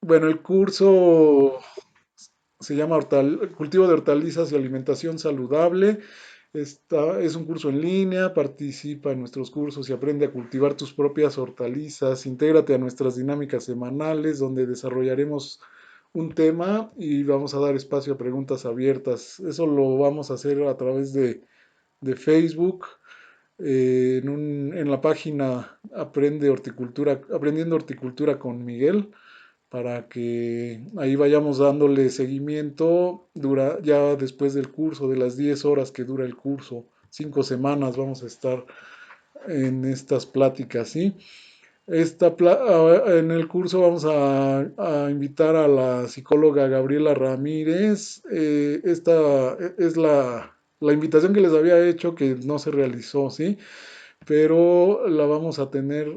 Bueno, el curso se llama Cultivo de Hortalizas y Alimentación Saludable. Es un curso en línea, participa en nuestros cursos y aprende a cultivar tus propias hortalizas. Intégrate a nuestras dinámicas semanales donde desarrollaremos un tema y vamos a dar espacio a preguntas abiertas. Eso lo vamos a hacer a través de Facebook, en la página Aprendiendo Horticultura con Miguel, para que ahí vayamos dándole seguimiento. Ya después del curso, de las 10 horas que dura el curso, 5 semanas vamos a estar en estas pláticas, ¿sí? En el curso vamos a invitar a la psicóloga Gabriela Ramírez. Esta es la invitación que les había hecho, que no se realizó, ¿sí? Pero la vamos a tener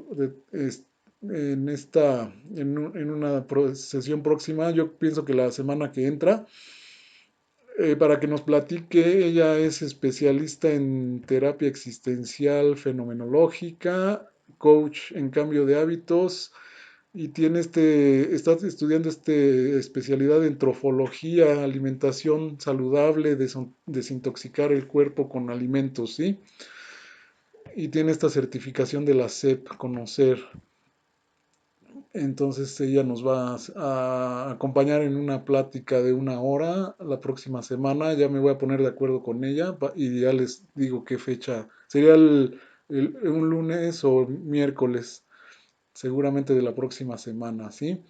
en una sesión próxima. Yo pienso que la semana que entra, para que nos platique. Ella es especialista en terapia existencial fenomenológica, coach en cambio de hábitos, y está estudiando especialidad en trofología, alimentación saludable, desintoxicar el cuerpo con alimentos, ¿sí? Y tiene esta certificación de la SEP, Conocer. Entonces ella nos va a acompañar en una plática de una hora la próxima semana. Ya me voy a poner de acuerdo con ella y ya les digo qué fecha. Sería un lunes o miércoles, seguramente de la próxima semana, ¿sí?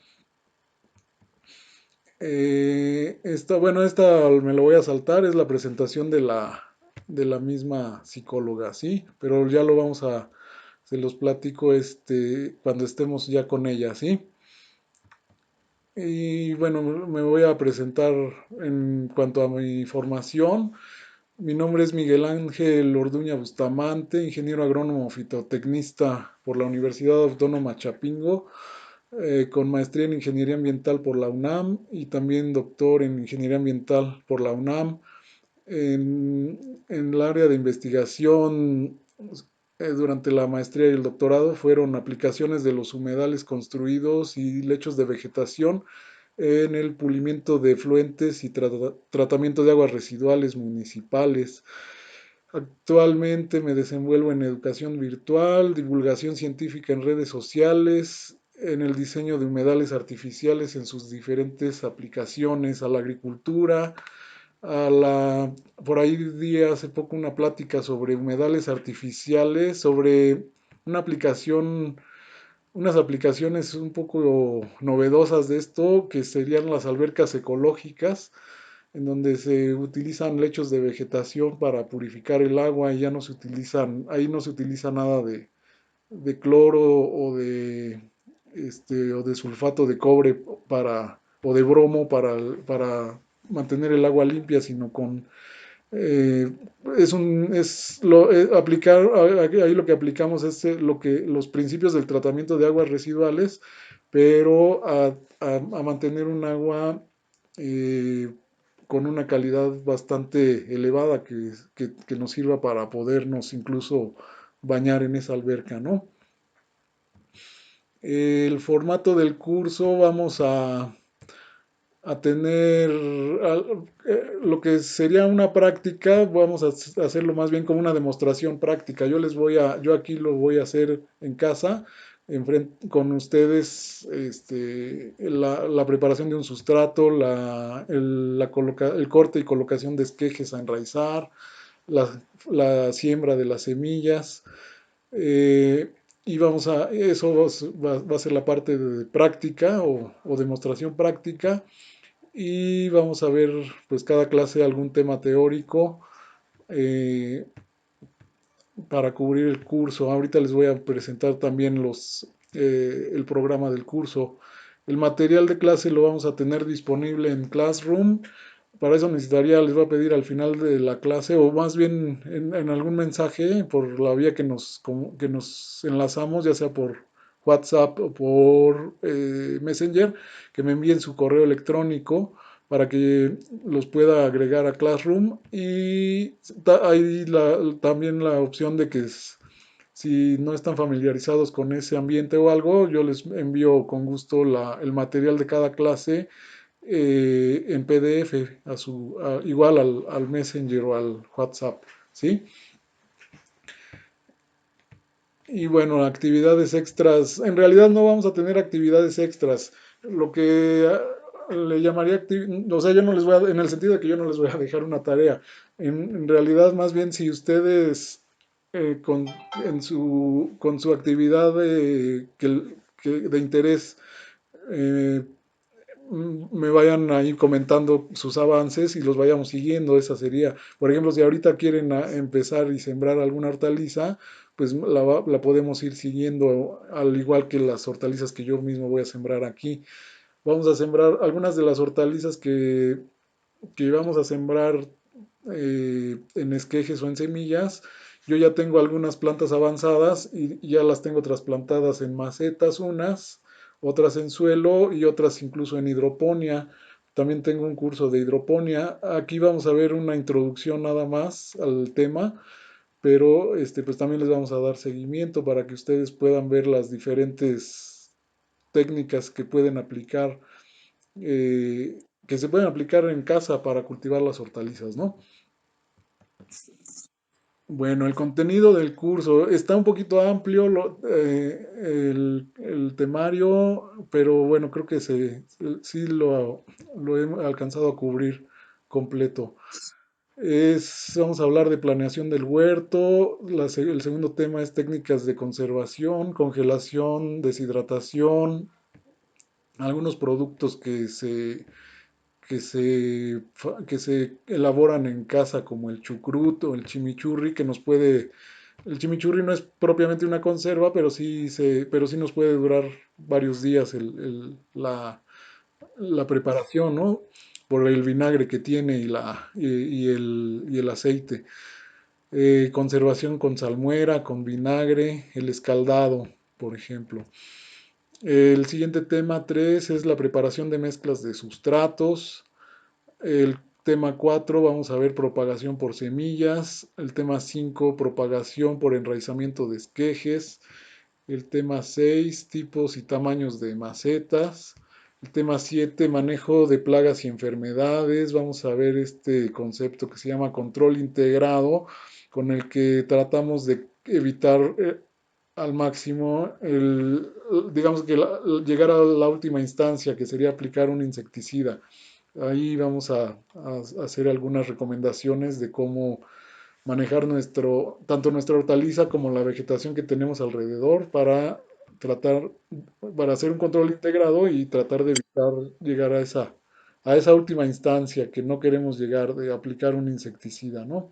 Esta me lo voy a saltar, es la presentación de la misma psicóloga, ¿sí? Pero ya se los platico cuando estemos ya con ella, ¿sí? Y bueno, me voy a presentar en cuanto a mi formación. Mi nombre es Miguel Ángel Orduña Bustamante, ingeniero agrónomo fitotecnista por la Universidad Autónoma Chapingo, con maestría en ingeniería ambiental por la UNAM y también doctor en ingeniería ambiental por la UNAM. En el área de investigación, durante la maestría y el doctorado, fueron aplicaciones de los humedales construidos y lechos de vegetación en el pulimiento de efluentes y tratamiento de aguas residuales municipales. Actualmente me desenvuelvo en educación virtual, divulgación científica en redes sociales, en el diseño de humedales artificiales en sus diferentes aplicaciones a la agricultura, a la, por ahí di hace poco una plática sobre humedales artificiales, sobre una aplicación, unas aplicaciones un poco novedosas de esto, que serían las albercas ecológicas, en donde se utilizan lechos de vegetación para purificar el agua y ahí no se utiliza nada de cloro o de sulfato de cobre o de bromo para mantener el agua limpia, sino con eh, es un es lo aplicar ahí lo que aplicamos es los principios del tratamiento de aguas residuales, pero a mantener un agua eh, con una calidad bastante elevada que nos sirva para podernos incluso bañar en esa alberca, ¿no? El formato del curso, vamos a tener lo que sería una práctica. Vamos a hacerlo más bien como una demostración práctica. Yo aquí lo voy a hacer en casa, con ustedes, la preparación de un sustrato, el corte y colocación de esquejes a enraizar, la siembra de las semillas. eh, y va a ser la parte de práctica o demostración práctica, y vamos a ver pues cada clase algún tema teórico, eh, para cubrir el curso. Ahorita les voy a presentar también el programa del curso. El material de clase lo vamos a tener disponible en Classroom. Para eso les voy a pedir al final de la clase, o más bien en algún mensaje por la vía que nos enlazamos, ya sea por WhatsApp o por Messenger, que me envíen su correo electrónico para que los pueda agregar a Classroom. Y hay también la opción de que Si no están familiarizados con ese ambiente o algo, yo les envío con gusto el material de cada clase en PDF, igual al Messenger o al WhatsApp, ¿sí? Y bueno, actividades extras. En realidad no vamos a tener actividades extras. Lo que le llamaría, o sea, yo no les voy a, en el sentido de que yo no les voy a dejar una tarea. En realidad, más bien, si ustedes con su actividad de interés eh, me vayan ahí comentando sus avances y los vayamos siguiendo. Esa sería, por ejemplo, si ahorita quieren empezar y sembrar alguna hortaliza, pues la podemos ir siguiendo al igual que las hortalizas que yo mismo voy a sembrar aquí. Vamos a sembrar algunas de las hortalizas que vamos a sembrar en esquejes o en semillas. Yo ya tengo algunas plantas avanzadas y ya las tengo trasplantadas en macetas unas, otras en suelo y otras incluso en hidroponía. También tengo un curso de hidroponía. Aquí vamos a ver una introducción nada más al tema, pero pues también les vamos a dar seguimiento para que ustedes puedan ver las diferentes técnicas que pueden aplicar, que se pueden aplicar en casa para cultivar las hortalizas, ¿no? Bueno, el contenido del curso está un poquito amplio, el temario, pero bueno, creo que sí lo he alcanzado a cubrir completo. Vamos a hablar de planeación del huerto, el segundo tema es técnicas de conservación, congelación, deshidratación, algunos productos que se elaboran en casa como el chucrut o el chimichurri, el chimichurri no es propiamente una conserva, pero sí nos puede durar varios días la preparación, ¿no? Por el vinagre que tiene y el aceite. Conservación con salmuera, con vinagre, el escaldado, por ejemplo. El siguiente tema 3 es la preparación de mezclas de sustratos. El tema 4 vamos a ver propagación por semillas. El tema 5 propagación por enraizamiento de esquejes. El tema 6 tipos y tamaños de macetas. El tema 7 manejo de plagas y enfermedades. Vamos a ver este concepto que se llama control integrado, con el que tratamos de evitar al máximo digamos que llegar a la última instancia, que sería aplicar un insecticida. Ahí vamos a hacer algunas recomendaciones de cómo manejar tanto nuestra hortaliza como la vegetación que tenemos alrededor tratar, para hacer un control integrado y tratar de evitar llegar a esa última instancia que no queremos llegar de aplicar un insecticida, ¿no?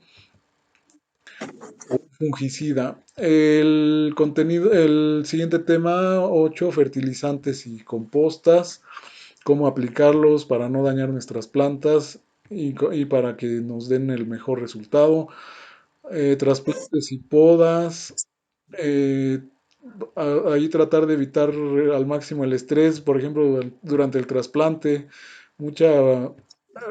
Fungicida. El siguiente tema 8 fertilizantes y compostas, cómo aplicarlos para no dañar nuestras plantas y para que nos den el mejor resultado. Trasplantes y podas. eh, Ahí tratar de evitar al máximo el estrés, por ejemplo, durante el trasplante. Mucha,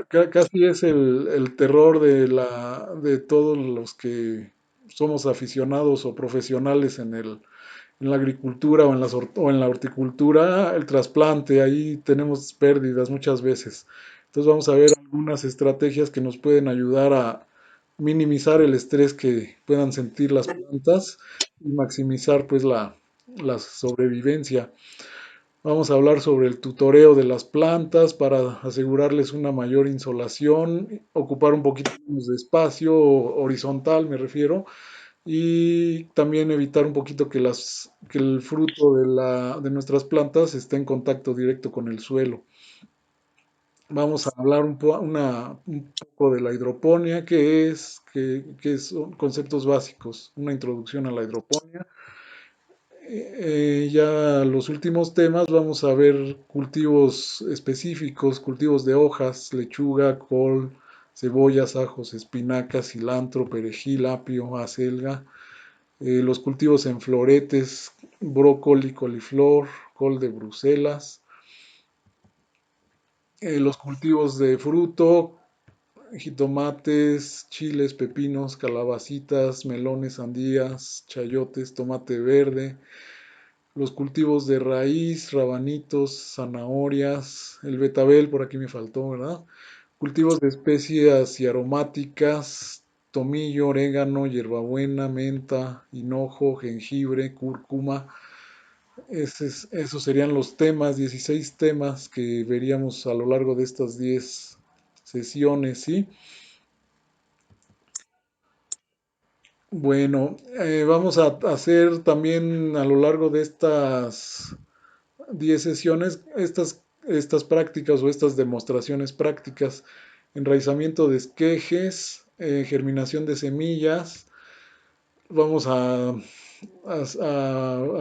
casi es el terror de todos los que somos aficionados o profesionales en la agricultura o en la horticultura, el trasplante, ahí tenemos pérdidas muchas veces. Entonces vamos a ver algunas estrategias que nos pueden ayudar a minimizar el estrés que puedan sentir las plantas y maximizar pues la sobrevivencia. Vamos a hablar sobre el tutoreo de las plantas para asegurarles una mayor insolación, ocupar un poquito menos de espacio horizontal, me refiero, y también evitar un poquito que el fruto de nuestras plantas esté en contacto directo con el suelo. Vamos a hablar un poco de la hidroponía, que son conceptos básicos, una introducción a la hidroponía. Ya los últimos temas vamos a ver cultivos específicos, cultivos de hojas, lechuga, col, cebollas, ajos, espinacas, cilantro, perejil, apio, acelga. Los cultivos en floretes, brócoli, coliflor, col de Bruselas. Los cultivos de fruto, jitomates, chiles, pepinos, calabacitas, melones, sandías, chayotes, tomate verde, los cultivos de raíz, rabanitos, zanahorias, el betabel, por aquí me faltó, ¿verdad? Cultivos de especias y aromáticas, tomillo, orégano, hierbabuena, menta, hinojo, jengibre, cúrcuma. Esos serían los temas, 16 temas que veríamos a lo largo de estas 10 sesiones, ¿sí? Bueno, vamos a hacer también a lo largo de estas 10 sesiones estas prácticas o estas demostraciones prácticas: enraizamiento de esquejes, germinación de semillas. Vamos a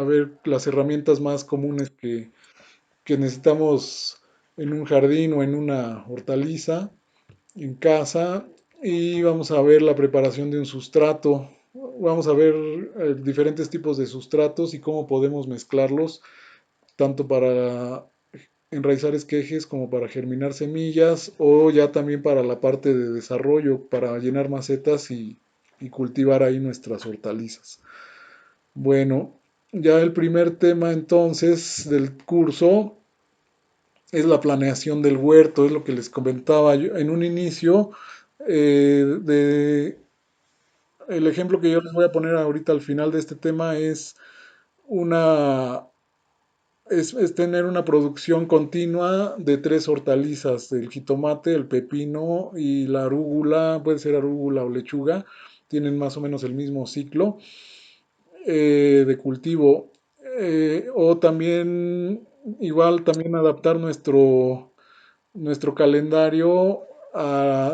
ver las herramientas más comunes que necesitamos en un jardín o en una hortaliza en casa, y vamos a ver la preparación de un sustrato. Vamos a ver diferentes tipos de sustratos y cómo podemos mezclarlos tanto para enraizar esquejes como para germinar semillas, o ya también para la parte de desarrollo, para llenar macetas y cultivar ahí nuestras hortalizas. Bueno, ya el primer tema entonces del curso es la planeación del huerto, es lo que les comentaba yo en un inicio. El ejemplo que yo les voy a poner ahorita al final de este tema una, es tener una producción continua de tres hortalizas: el jitomate, el pepino y la arúgula. Puede ser arúgula o lechuga, tienen más o menos el mismo ciclo de cultivo. O también, igual, también adaptar nuestro calendario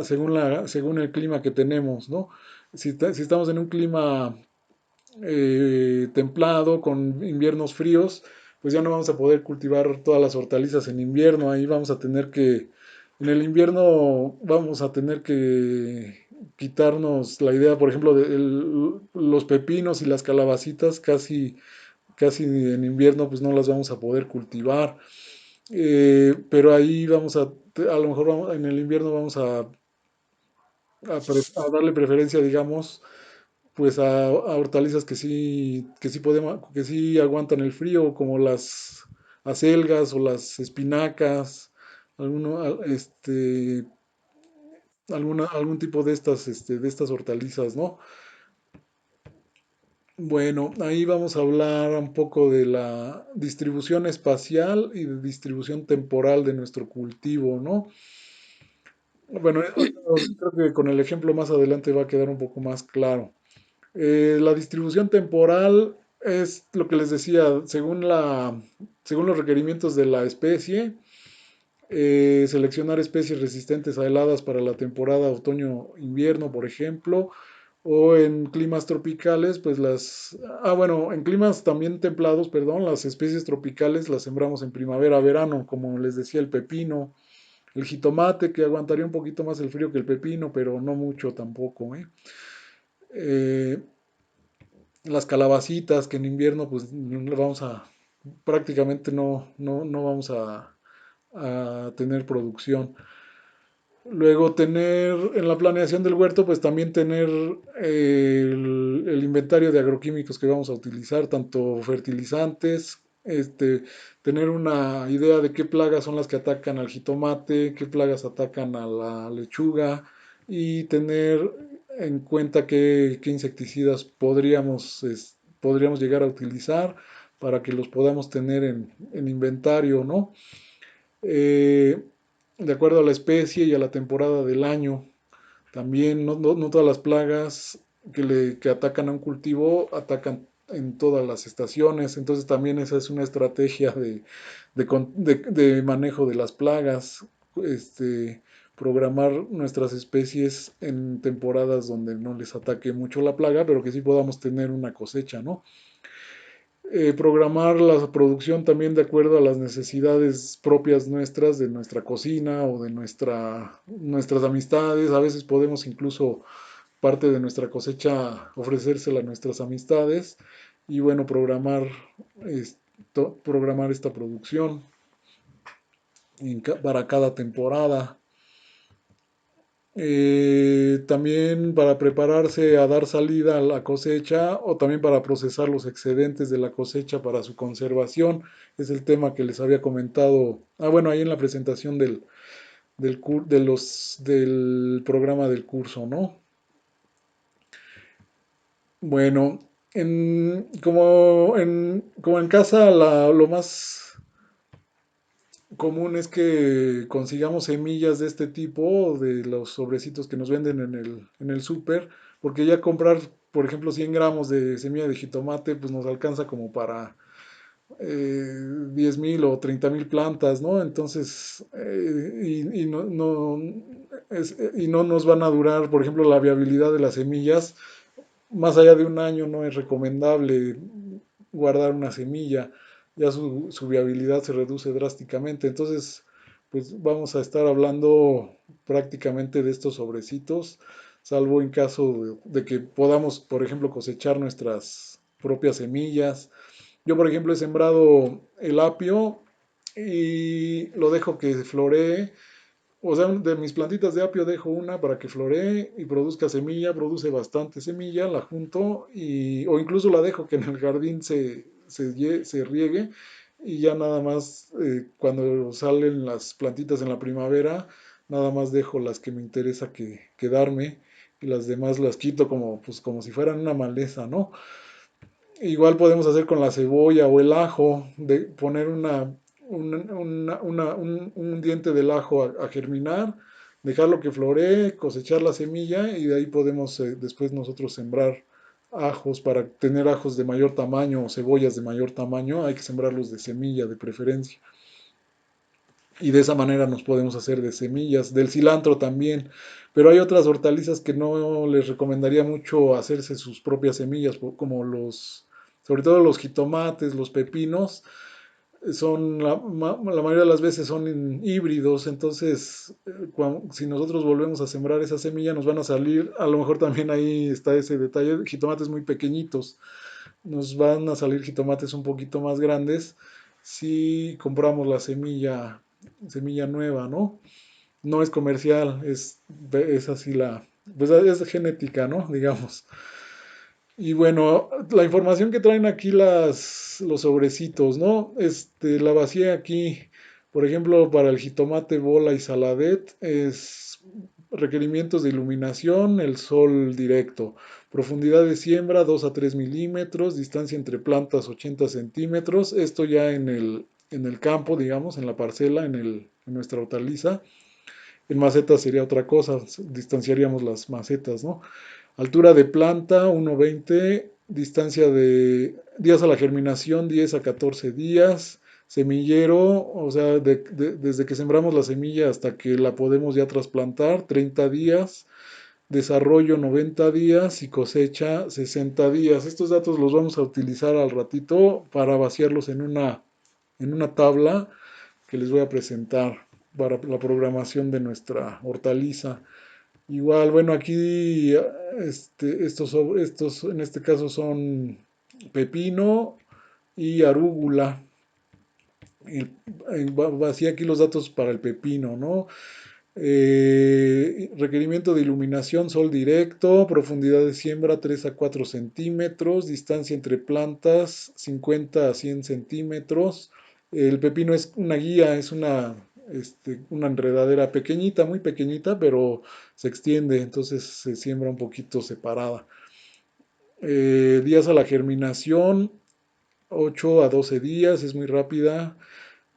según el clima que tenemos, ¿no? Si estamos en un clima templado, con inviernos fríos, pues ya no vamos a poder cultivar todas las hortalizas en invierno. Ahí vamos a tener en el invierno vamos a tener que quitarnos la idea, por ejemplo, de los pepinos y las calabacitas, casi en invierno pues no las vamos a poder cultivar. Pero ahí a lo mejor en el invierno vamos a darle preferencia, digamos, pues a hortalizas que sí aguantan el frío, como las acelgas o las espinacas, algún tipo de estas hortalizas, ¿no? Bueno, ahí vamos a hablar un poco de la distribución espacial y de distribución temporal de nuestro cultivo, ¿no? Bueno, creo que con el ejemplo más adelante va a quedar un poco más claro. La distribución temporal es lo que les decía, según los requerimientos de la especie. Seleccionar especies resistentes a heladas para la temporada otoño-invierno, por ejemplo, o en climas tropicales, pues bueno, en climas también templados, perdón, las especies tropicales las sembramos en primavera-verano, como les decía, el pepino, el jitomate, que aguantaría un poquito más el frío que el pepino, pero no mucho tampoco, ¿eh? Eh, las calabacitas, que en invierno pues prácticamente no vamos a tener producción. Luego en la planeación del huerto, pues también tener el inventario de agroquímicos que vamos a utilizar, tanto fertilizantes, tener una idea de qué plagas son las que atacan al jitomate, qué plagas atacan a la lechuga, y tener en cuenta qué insecticidas podríamos llegar a utilizar para que los podamos tener en inventario, ¿no? Eh, de acuerdo a la especie y a la temporada del año. También no todas las plagas que atacan a un cultivo atacan en todas las estaciones. Entonces también esa es una estrategia de manejo de las plagas. Este, Programar nuestras especies en temporadas donde no les ataque mucho la plaga, pero que sí podamos tener una cosecha, ¿no? Programar la producción también de acuerdo a las necesidades propias nuestras, de nuestra cocina o de nuestras amistades. A veces podemos incluso parte de nuestra cosecha ofrecérsela a nuestras amistades, y bueno, programar esta producción para cada temporada. También para prepararse a dar salida a la cosecha o también para procesar los excedentes de la cosecha para su conservación. Es el tema que les había comentado. Bueno, ahí en la presentación del programa del curso, ¿no? Bueno, como en casa lo más común es que consigamos semillas de este tipo, de los sobrecitos que nos venden en el súper, porque ya comprar, por ejemplo, 100 gramos de semilla de jitomate, pues nos alcanza como para 10,000 o 30,000 plantas, ¿no? Entonces, y no nos van a durar, por ejemplo, la viabilidad de las semillas más allá de un año no es recomendable guardar una semilla, ya su viabilidad se reduce drásticamente. Entonces, pues vamos a estar hablando prácticamente de estos sobrecitos, salvo en caso de que podamos, por ejemplo, cosechar nuestras propias semillas. Yo, por ejemplo, he sembrado el apio y lo dejo que floree, o sea, de mis plantitas de apio dejo una para que floree y produzca semilla, produce bastante semilla, la junto o incluso la dejo que en el jardín se riegue y ya nada más cuando salen las plantitas en la primavera, nada más dejo las que me interesa quedarme y las demás las quito como, pues, como si fueran una maleza, ¿no? Igual podemos hacer con la cebolla o el ajo, de poner un diente del ajo a germinar, dejarlo que floree, cosechar la semilla y de ahí podemos después nosotros sembrar ajos para tener ajos de mayor tamaño o cebollas de mayor tamaño, hay que sembrarlos de semilla de preferencia. Y de esa manera nos podemos hacer de semillas, del cilantro también. Pero hay otras hortalizas que no les recomendaría mucho hacerse sus propias semillas, como sobre todo los jitomates, los pepinos, la mayoría de las veces son híbridos, entonces si nosotros volvemos a sembrar esa semilla nos van a salir, a lo mejor también ahí está ese detalle, jitomates muy pequeñitos, nos van a salir jitomates un poquito más grandes si compramos la semilla nueva, ¿no? No es comercial, es así pues es genética, ¿no? Digamos. Y bueno, la información que traen aquí los sobrecitos, ¿no? La vacié aquí, por ejemplo, para el jitomate, bola y saladet, es requerimientos de iluminación, el sol directo, profundidad de siembra 2 a 3 milímetros, distancia entre plantas 80 centímetros, esto ya en el campo, digamos, en la parcela, en nuestra hortaliza. En macetas sería otra cosa, distanciaríamos las macetas, ¿no? Altura de planta 1,20, distancia de días a la germinación 10 a 14 días, semillero, o sea, desde que sembramos la semilla hasta que la podemos ya trasplantar 30 días, desarrollo 90 días y cosecha 60 días. Estos datos los vamos a utilizar al ratito para vaciarlos en una tabla que les voy a presentar para la programación de nuestra hortaliza. Igual, bueno, aquí estos en este caso son pepino y arúgula. Vacía aquí los datos para el pepino, ¿no? Requerimiento de iluminación, sol directo, profundidad de siembra 3 a 4 centímetros, distancia entre plantas 50 a 100 centímetros. El pepino es una guía, es una enredadera pequeñita, muy pequeñita, pero se extiende, entonces se siembra un poquito separada. Días a la germinación, 8 a 12 días, es muy rápida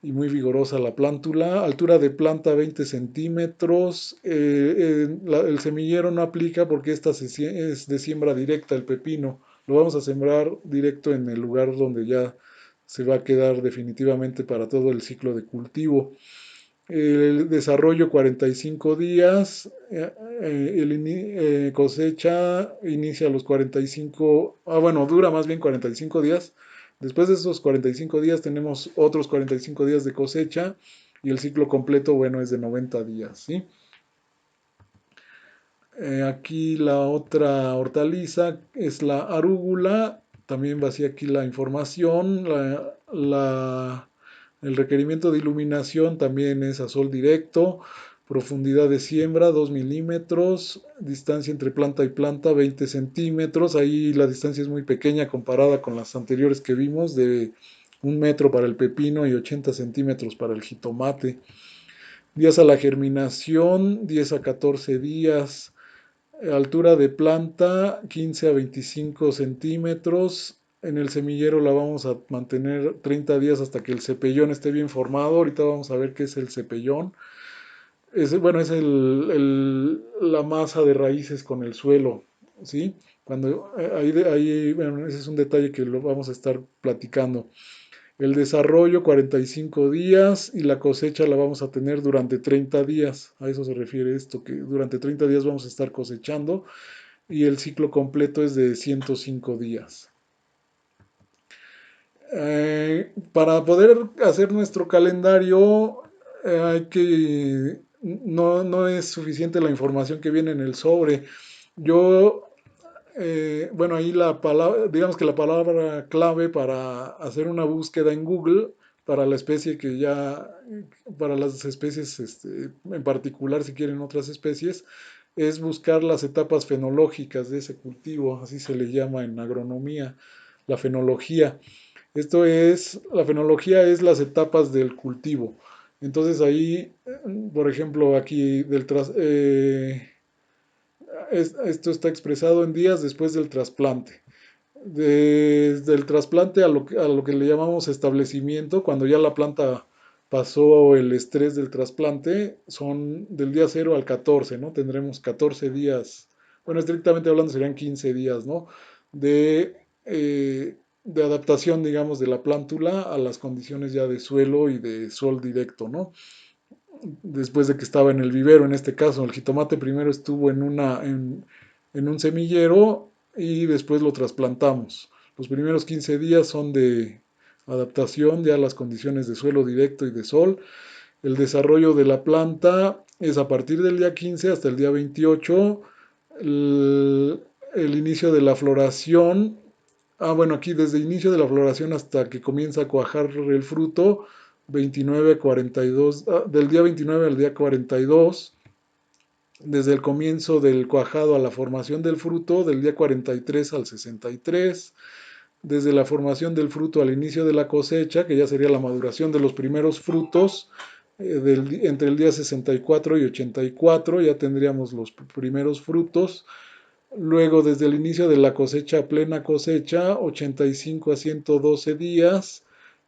y muy vigorosa la plántula. Altura de planta 20 centímetros. El semillero no aplica porque es de siembra directa el pepino. Lo vamos a sembrar directo en el lugar donde ya se va a quedar definitivamente para todo el ciclo de cultivo. El desarrollo 45 días, cosecha inicia a los 45, bueno, dura más bien 45 días. Después de esos 45 días tenemos otros 45 días de cosecha y el ciclo completo, bueno, es de 90 días, ¿sí? Aquí la otra hortaliza es la arúgula, también vacía aquí la información, el requerimiento de iluminación también es a sol directo, Profundidad de siembra 2 milímetros, distancia entre planta y planta 20 centímetros, ahí la distancia es muy pequeña comparada con las anteriores que vimos de 1 metro para el pepino y 80 centímetros para el jitomate. Días a la germinación 10 a 14 días, altura de planta 15 a 25 centímetros. En el semillero la vamos a mantener 30 días hasta que el cepellón esté bien formado. Ahorita vamos a ver qué es el cepellón. Bueno, es la masa de raíces con el suelo, ¿sí? Bueno, ese es un detalle que lo vamos a estar platicando. El desarrollo 45 días y la cosecha la vamos a tener durante 30 días. A eso se refiere esto, que durante 30 días vamos a estar cosechando y el ciclo completo es de 105 días. Para poder hacer nuestro calendario no es suficiente la información que viene en el sobre. Yo, bueno, ahí la palabra, digamos que la palabra clave para hacer una búsqueda en Google para la especie para las especies en particular, si quieren otras especies, es buscar las etapas fenológicas de ese cultivo, así se le llama en agronomía, la fenología. La fenología es las etapas del cultivo. Entonces ahí, por ejemplo, aquí esto está expresado en días después del trasplante. Desde el trasplante a lo que le llamamos establecimiento, cuando ya la planta pasó el estrés del trasplante, son del día 0 al 14, ¿no? Tendremos 14 días, bueno, estrictamente hablando serían 15 días, ¿no? De, de adaptación, digamos, de la plántula a las condiciones ya de suelo y de sol directo, ¿no? Después de que estaba en el vivero, en este caso, el jitomate primero estuvo en un semillero y después lo trasplantamos. Los primeros 15 días son de adaptación ya a las condiciones de suelo directo y de sol. El desarrollo de la planta es a partir del día 15 hasta el día 28. El inicio de la floración. Bueno, aquí desde el inicio de la floración hasta que comienza a cuajar el fruto, 29 a 42, del día 29 al día 42, desde el comienzo del cuajado a la formación del fruto, del día 43 al 63, desde la formación del fruto al inicio de la cosecha, que ya sería la maduración de los primeros frutos, entre el día 64 y 84 ya tendríamos los primeros frutos. Luego, desde el inicio de la cosecha a plena cosecha, 85 a 112 días.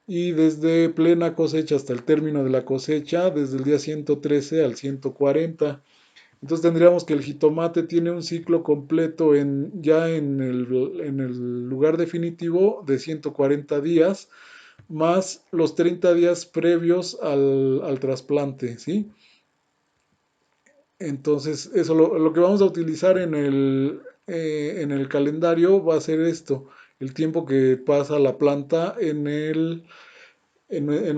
Y desde plena cosecha hasta el término de la cosecha, desde el día 113 al 140. Entonces tendríamos que el jitomate tiene un ciclo completo ya en el lugar definitivo de 140 días, más los 30 días previos al trasplante, ¿sí? Entonces, eso lo que vamos a utilizar en el calendario va a ser esto, el tiempo que pasa la planta en el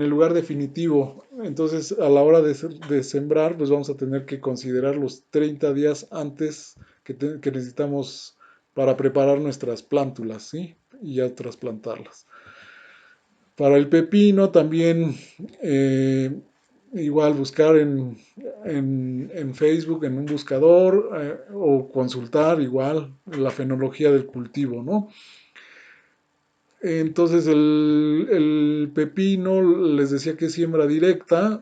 lugar definitivo. Entonces, a la hora de sembrar, pues vamos a tener que considerar los 30 días antes que necesitamos para preparar nuestras plántulas, ¿sí? Y ya trasplantarlas. Para el pepino también igual buscar en Facebook, en un buscador, o consultar igual la fenología del cultivo, ¿no? Entonces el pepino les decía que es siembra directa,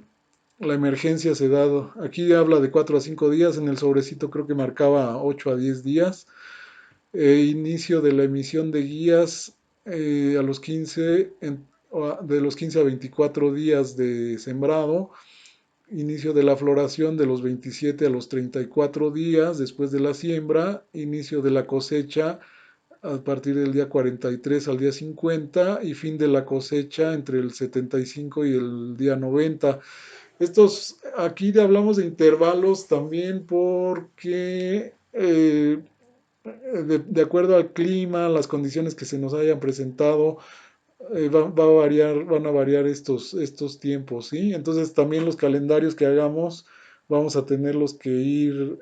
la emergencia se da, aquí habla de 4 a 5 días, en el sobrecito creo que marcaba 8 a 10 días. Inicio de la emisión de guías a los 15, de los 15 a 24 días de sembrado. Inicio de la floración de los 27 a los 34 días después de la siembra. Inicio de la cosecha a partir del día 43 al día 50 y fin de la cosecha entre el 75 y el día 90. Aquí hablamos de intervalos también porque de acuerdo al clima, las condiciones que se nos hayan presentado, van a variar estos tiempos, ¿sí? Entonces también los calendarios que hagamos vamos a tenerlos que ir,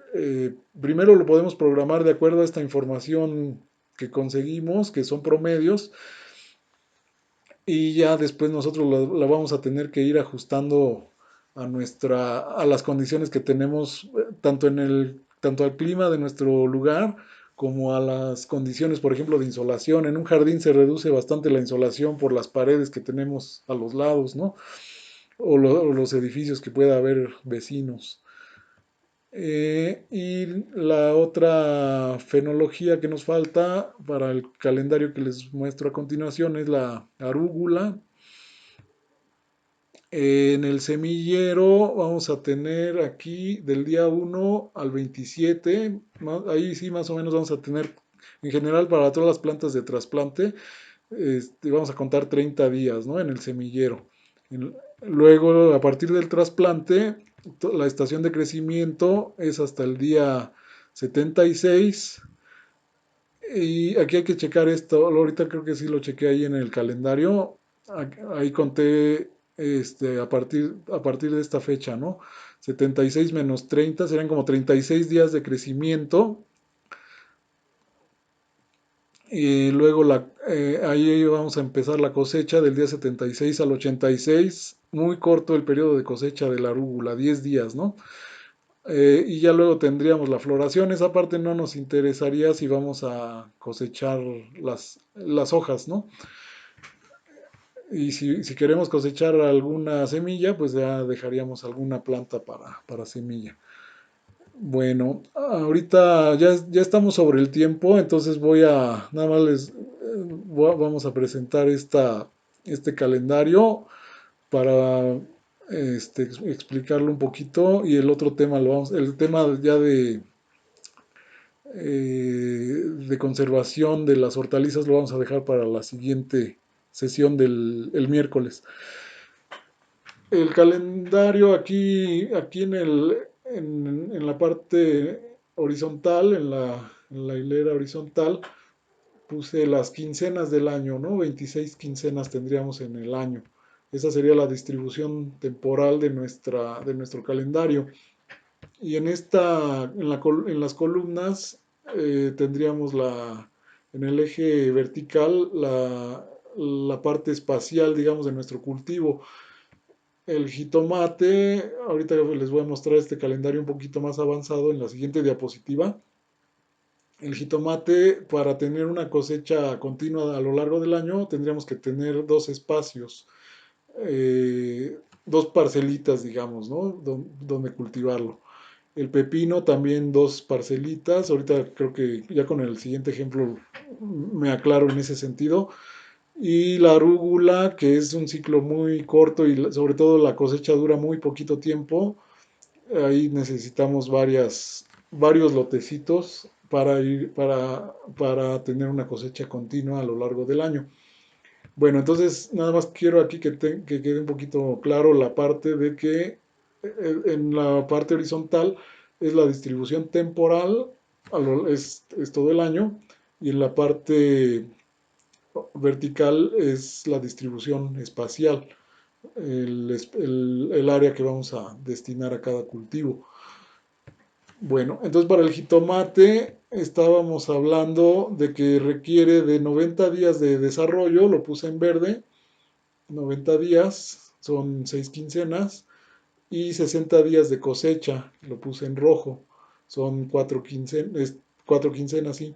primero lo podemos programar de acuerdo a esta información que conseguimos, que son promedios, y ya después nosotros la vamos a tener que ir ajustando a las condiciones que tenemos, tanto al clima de nuestro lugar como a las condiciones, por ejemplo, de insolación. En un jardín se reduce bastante la insolación por las paredes que tenemos a los lados, ¿no? O los edificios que pueda haber vecinos. Y la otra fenología que nos falta para el calendario que les muestro a continuación es la arúgula. En el semillero vamos a tener aquí del día 1 al 27, ahí sí más o menos vamos a tener, en general para todas las plantas de trasplante, vamos a contar 30 días, ¿no? En el semillero. Luego, a partir del trasplante, la estación de crecimiento es hasta el día 76. Y aquí hay que checar esto. Ahorita creo que sí lo chequé ahí en el calendario. Ahí conté a partir de esta fecha, ¿no? 76 menos 30 serían como 36 días de crecimiento. Y luego ahí vamos a empezar la cosecha del día 76 al 86. Muy corto el periodo de cosecha de la arúgula, 10 días, ¿no? Y ya luego tendríamos la floración. Esa parte no nos interesaría si vamos a cosechar las hojas, ¿no? Y si queremos cosechar alguna semilla, pues ya dejaríamos alguna planta para semilla. Bueno, ahorita ya estamos sobre el tiempo, entonces nada más vamos a presentar este calendario para explicarlo un poquito y el otro tema el tema ya de conservación de las hortalizas lo vamos a dejar para la siguiente sesión el miércoles. El calendario aquí en la parte horizontal, en la hilera horizontal, puse las quincenas del año, ¿no? 26 quincenas tendríamos en el año. Esa sería la distribución temporal de nuestro calendario. Y en las columnas tendríamos en el eje vertical la parte espacial, digamos, de nuestro cultivo. El jitomate, ahorita les voy a mostrar este calendario un poquito más avanzado en la siguiente diapositiva. El jitomate, para tener una cosecha continua a lo largo del año, tendríamos que tener dos espacios, dos parcelitas, digamos, ¿no? Donde cultivarlo. El pepino también dos parcelitas. Ahorita creo que ya con el siguiente ejemplo me aclaro en ese sentido. Y la arúgula, que es un ciclo muy corto y sobre todo la cosecha dura muy poquito tiempo. Ahí necesitamos varios lotecitos para tener una cosecha continua a lo largo del año. Bueno, entonces nada más quiero aquí que quede un poquito claro la parte de que en la parte horizontal es la distribución temporal, es todo el año, y en la parte vertical es la distribución espacial, el área que vamos a destinar a cada cultivo. Bueno, entonces para el jitomate estábamos hablando de que requiere de 90 días de desarrollo, lo puse en verde, 90 días, son 6 quincenas, y 60 días de cosecha, lo puse en rojo, son 4 quincenas, sí.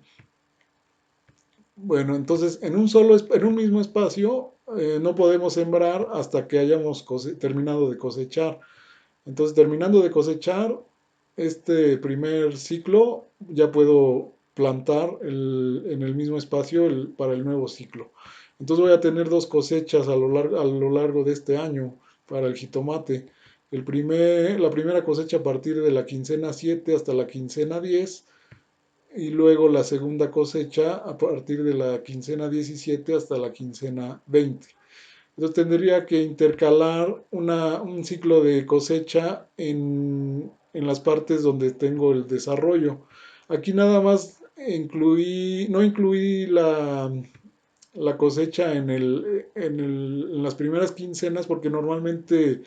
Bueno, entonces en un mismo espacio no podemos sembrar hasta que hayamos terminado de cosechar. Entonces, terminando de cosechar este primer ciclo, ya puedo plantar en el mismo espacio para el nuevo ciclo. Entonces voy a tener dos cosechas a lo largo de este año para el jitomate. La primera cosecha a partir de la quincena 7 hasta la quincena 10 y luego la segunda cosecha a partir de la quincena 17 hasta la quincena 20. Entonces tendría que intercalar un ciclo de cosecha en las partes donde tengo el desarrollo. Aquí nada más no incluí la cosecha en las primeras quincenas porque normalmente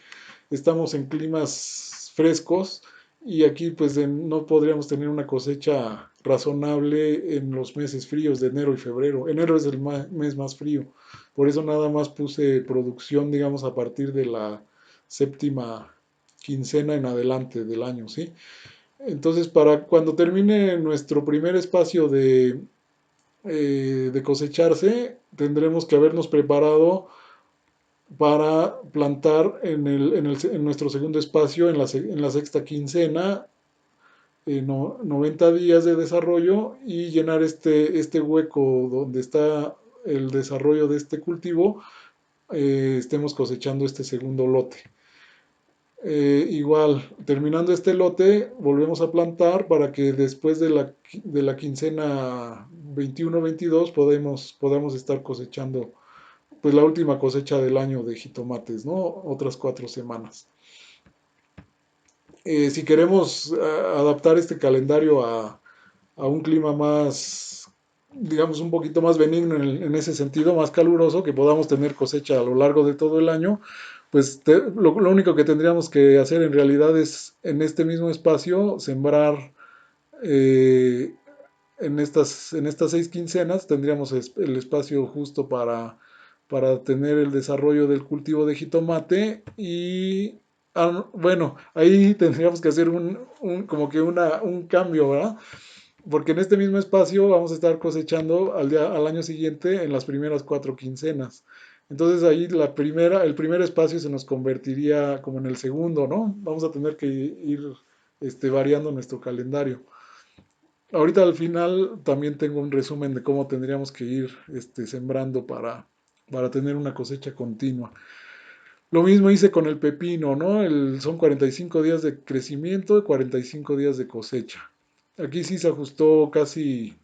estamos en climas frescos y aquí pues no podríamos tener una cosecha razonable en los meses fríos de enero y febrero. Enero es el mes más frío, por eso nada más puse producción, digamos, a partir de la séptima, quincena en adelante del año, ¿sí? Entonces, para cuando termine nuestro primer espacio de cosecharse, tendremos que habernos preparado para plantar en nuestro segundo espacio, en la sexta quincena, 90 días de desarrollo y llenar este hueco donde está el desarrollo de este cultivo, estemos cosechando este segundo lote. Igual, terminando este lote, volvemos a plantar para que después de la quincena 21-22 podamos estar cosechando pues la última cosecha del año de jitomates, ¿no? Otras 4 semanas. Si queremos adaptar este calendario a un clima más, digamos, un poquito más benigno en ese sentido, más caluroso, que podamos tener cosecha a lo largo de todo el año, pues lo único que tendríamos que hacer en realidad es en este mismo espacio sembrar eh, en estas 6 quincenas, tendríamos el espacio justo para tener el desarrollo del cultivo de jitomate y bueno, ahí tendríamos que hacer como que un cambio, ¿verdad? Porque en este mismo espacio vamos a estar cosechando al año siguiente en las primeras 4 quincenas. Entonces ahí el primer espacio se nos convertiría como en el segundo, ¿no? Vamos a tener que ir variando nuestro calendario. Ahorita al final también tengo un resumen de cómo tendríamos que ir sembrando para tener una cosecha continua. Lo mismo hice con el pepino, ¿no? Son 45 días de crecimiento y 45 días de cosecha. Aquí sí se ajustó casi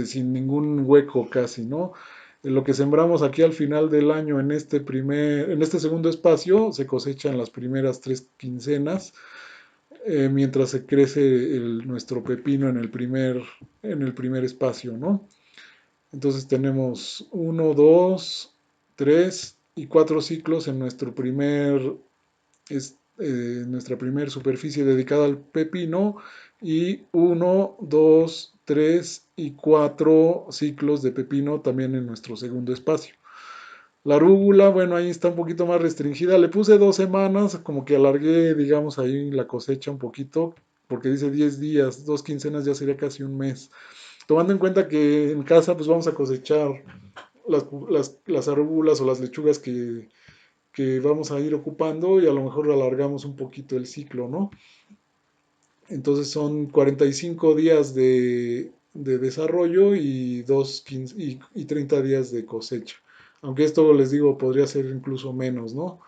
sin ningún hueco casi, ¿no? Lo que sembramos aquí al final del año en este segundo espacio se cosecha en las primeras 3 quincenas, mientras se crece nuestro pepino en el primer espacio, ¿no? Entonces tenemos 1, 2, 3 y 4 ciclos nuestra primer superficie dedicada al pepino y 1, 2, 3 y 4 ciclos de pepino también en nuestro segundo espacio. La arúgula, bueno, ahí está un poquito más restringida. Le puse 2 semanas, como que alargué, digamos, ahí la cosecha un poquito, porque dice 10 días, 2 quincenas ya sería casi un mes. Tomando en cuenta que en casa pues vamos a cosechar las arúgulas o las lechugas que vamos a ir ocupando y a lo mejor alargamos un poquito el ciclo, ¿no? Entonces son 45 días de desarrollo y 30 días de cosecha. Aunque esto les digo, podría ser incluso menos, ¿no?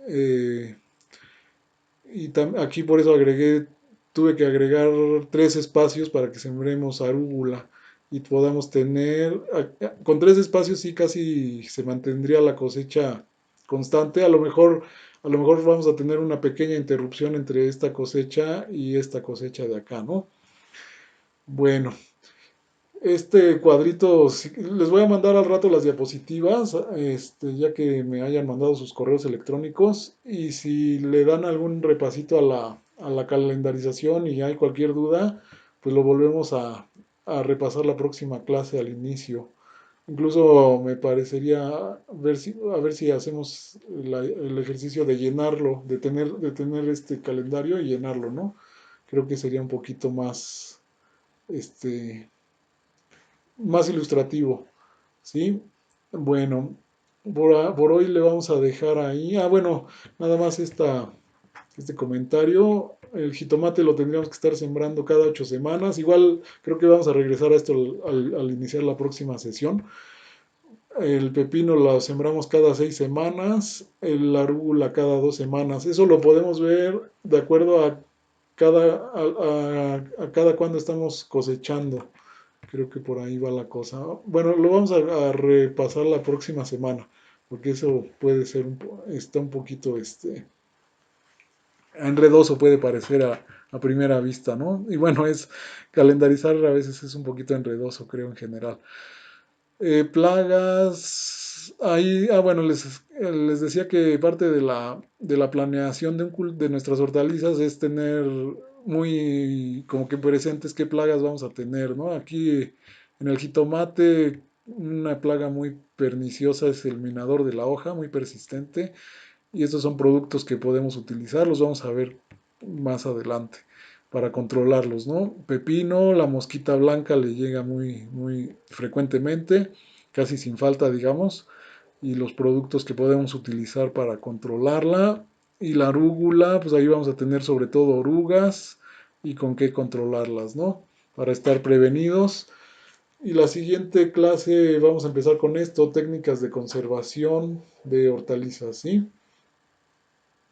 Eh, y aquí por eso tuve que agregar 3 espacios para que sembremos arúgula y podamos con 3 espacios sí casi se mantendría la cosecha constante. A lo mejor vamos a tener una pequeña interrupción entre esta cosecha y esta cosecha de acá, ¿no? Bueno, este cuadrito, les voy a mandar al rato las diapositivas, ya que me hayan mandado sus correos electrónicos. Y si le dan algún repasito a la calendarización y hay cualquier duda, pues lo volvemos a repasar la próxima clase al inicio. Incluso me parecería a ver si hacemos el ejercicio de llenarlo, de tener este calendario y llenarlo, ¿no? Creo que sería un poquito este, más ilustrativo, ¿sí? Bueno, por hoy le vamos a dejar ahí. Bueno, nada más este comentario. El jitomate lo tendríamos que estar sembrando cada 8 semanas. Igual creo que vamos a regresar a esto al iniciar la próxima sesión. El pepino lo sembramos cada 6 semanas, el arúgula cada 2 semanas. Eso lo podemos ver de acuerdo a cada cuando estamos cosechando. Creo que por ahí va la cosa. Bueno, lo vamos a repasar la próxima semana, porque eso puede ser está un poquito enredoso, puede parecer a primera vista, ¿no? Y bueno, calendarizar a veces es un poquito enredoso, creo, en general. Plagas, ahí, bueno, les decía que parte de la planeación de nuestras hortalizas es tener muy como que presentes qué plagas vamos a tener, ¿no? Aquí en el jitomate una plaga muy perniciosa es el minador de la hoja, muy persistente. y estos son productos que podemos utilizar, los vamos a ver más adelante para controlarlos, ¿no? Pepino, la mosquita blanca le llega muy frecuentemente, casi sin falta, digamos, y los productos que podemos utilizar para controlarla. Y la arúgula, pues ahí vamos a tener sobre todo orugas y con qué controlarlas, ¿no? Para estar prevenidos. Y la siguiente clase vamos a empezar con esto, técnicas de conservación de hortalizas, ¿sí?